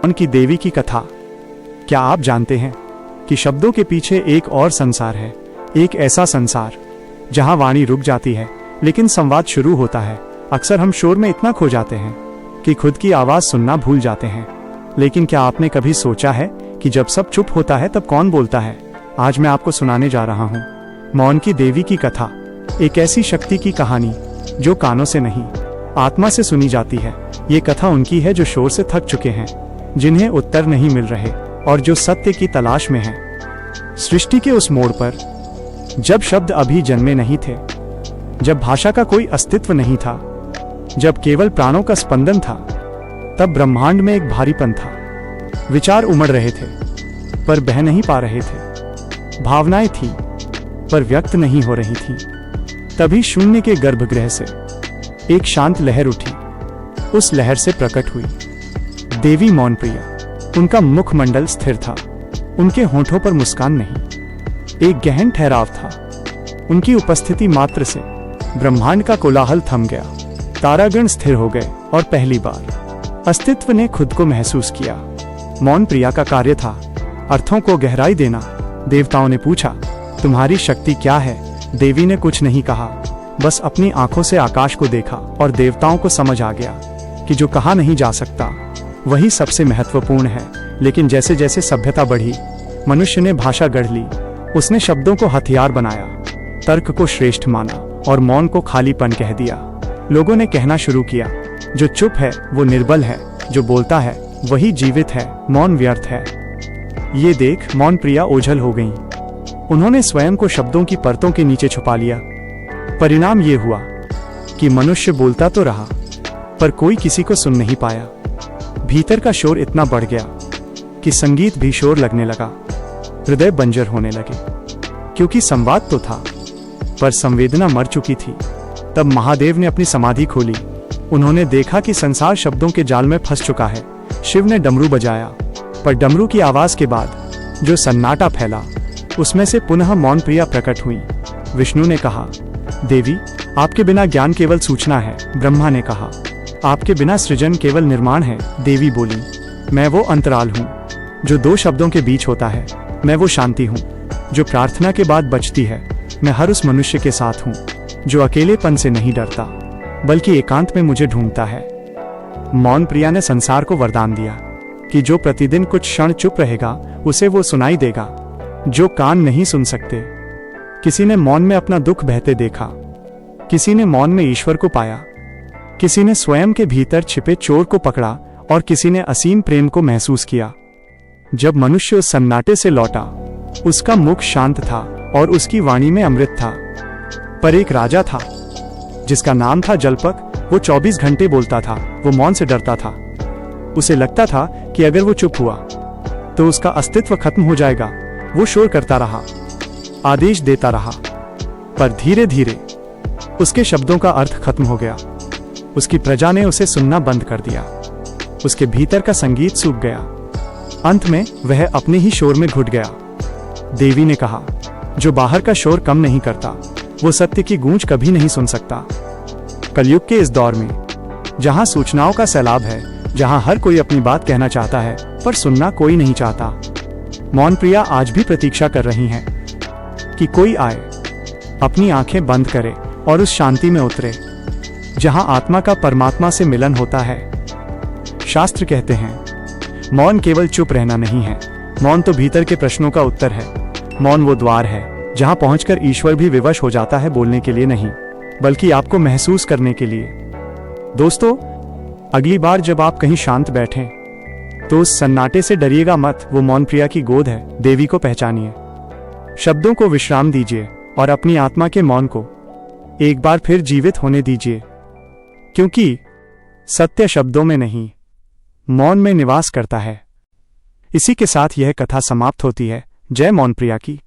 उनकी देवी की कथा। क्या आप जानते हैं कि शब्दों के पीछे एक और संसार है, एक ऐसा संसार जहां वाणी रुक जाती है लेकिन संवाद शुरू होता है। अक्सर हम शोर में इतना खो जाते हैं कि खुद की आवाज सुनना भूल जाते हैं। लेकिन क्या आपने कभी सोचा है कि जब सब चुप होता है तब कौन बोलता है? आज मैं आपको सुनाने जा रहा हूँ मौन की देवी की कथा, एक ऐसी शक्ति की कहानी जो कानों से नहीं आत्मा से सुनी जाती है। ये कथा उनकी है जो शोर से थक चुके हैं, जिन्हें उत्तर नहीं मिल रहे और जो सत्य की तलाश में हैं। सृष्टि के उस मोड़ पर, जब शब्द अभी जन्मे नहीं थे, जब भाषा का कोई अस्तित्व नहीं था, जब केवल प्राणों का स्पंदन था, तब ब्रह्मांड में एक भारीपन था। विचार उमड़ रहे थे पर बह नहीं पा रहे थे, भावनाएं थी पर व्यक्त नहीं हो रही थी। तभी शून्य के गर्भगृह से एक शांत लहर उठी। उस लहर से प्रकट हुई देवी मौनप्रिया। उनका मुखमंडल स्थिर था, उनके होठों पर मुस्कान नहीं, एक गहन ठहराव था। उनकी उपस्थिति मात्र से ब्रह्मांड का कोलाहल थम गया, तारागण स्थिर हो गए और पहली बार अस्तित्व ने खुद को महसूस किया। मौनप्रिया का कार्य था अर्थों को गहराई देना। देवताओं ने पूछा, तुम्हारी शक्ति क्या है? देवी ने कुछ नहीं कहा, बस अपनी आंखों से आकाश को देखा और देवताओं को समझ आ गया कि जो कहा नहीं जा सकता वही सबसे महत्वपूर्ण है। लेकिन जैसे जैसे सभ्यता बढ़ी, मनुष्य ने भाषा गढ़ ली। उसने शब्दों को हथियार बनाया, तर्क को श्रेष्ठ माना और मौन को खालीपन कह दिया। लोगों ने कहना शुरू किया, जो चुप है वो निर्बल है, जो बोलता है वही जीवित है, मौन व्यर्थ है। ये देख मौनप्रिया ओझल हो गईं। उन्होंने स्वयं को शब्दों की परतों के नीचे छुपा लिया। परिणाम ये हुआ कि मनुष्य बोलता तो रहा पर कोई किसी को सुन नहीं पाया। भीतर का शोर इतना बढ़ गया कि संगीत भी शोर लगने लगा, हृदय बंजर होने लगे। क्योंकि संवाद तो था पर संवेदना मर चुकी थी। तब महादेव ने अपनी समाधि खोली। उन्होंने देखा कि संसार शब्दों के जाल में फंस चुका है। शिव ने डमरू बजाया, पर डमरू की आवाज के बाद जो सन्नाटा फैला, उसमें से पुनः मौनप्रिया प्रकट हुई। विष्णु ने कहा, देवी, आपके बिना ज्ञान केवल सूचना है। ब्रह्मा ने कहा, आपके बिना सृजन केवल निर्माण है। देवी बोली, मैं वो अंतराल हूँ जो दो शब्दों के बीच होता है। मैं वो शांति हूँ जो प्रार्थना के बाद बचती है। मैं हर उस मनुष्य के साथ हूँ जो अकेलेपन से नहीं डरता बल्कि एकांत में मुझे ढूंढता है। मौनप्रिया ने संसार को वरदान दिया कि जो प्रतिदिन कुछ क्षण चुप रहेगा उसे वो सुनाई देगा जो कान नहीं सुन सकते। किसी ने मौन में अपना दुख बहते देखा, किसी ने मौन में ईश्वर को पाया, किसी ने स्वयं के भीतर छिपे चोर को पकड़ा और किसी ने असीम प्रेम को महसूस किया। जब मनुष्य उस सन्नाटे से लौटा, उसका मुख शांत था और उसकी वाणी में अमृत था। पर एक राजा था जिसका नाम था जलपक। वो 24 घंटे बोलता था, वो मौन से डरता था। उसे लगता था कि अगर वो चुप हुआ तो उसका अस्तित्व खत्म हो जाएगा। वो शोर करता रहा, आदेश देता रहा, पर धीरे धीरे उसके शब्दों का अर्थ खत्म हो गया। उसकी प्रजा ने उसे सुनना बंद कर दिया। उसके भीतर का संगीत सूख गया। अंत में वह अपने ही शोर में घुट गया। देवी ने कहा, जो बाहर का शोर कम नहीं करता वो सत्य की गूंज कभी नहीं सुन सकता। कलयुग के इस दौर में जहां सूचनाओं का सैलाब है, जहां हर कोई अपनी बात कहना चाहता है पर सुनना कोई नहीं चाहता, मौनप्रिया आज भी प्रतीक्षा कर रही हैं कि कोई आए, अपनी आंखें बंद करे और उस शांति में उतरे जहां आत्मा का परमात्मा से मिलन होता है। शास्त्र कहते हैं, मौन केवल चुप रहना नहीं है, मौन तो भीतर के प्रश्नों का उत्तर है। मौन वो द्वार है जहां पहुंचकर ईश्वर भी विवश हो जाता है, बोलने के लिए नहीं बल्कि आपको महसूस करने के लिए। दोस्तों, अगली बार जब आप कहीं शांत बैठें तो उस सन्नाटे से डरिएगा मत। वो मौनप्रिया की गोद है। देवी को पहचानिए, शब्दों को विश्राम दीजिए और अपनी आत्मा के मौन को एक बार फिर जीवित होने दीजिए, क्योंकि सत्य शब्दों में नहीं, मौन में निवास करता है। इसी के साथ यह कथा समाप्त होती है। जय मौनप्रिया की।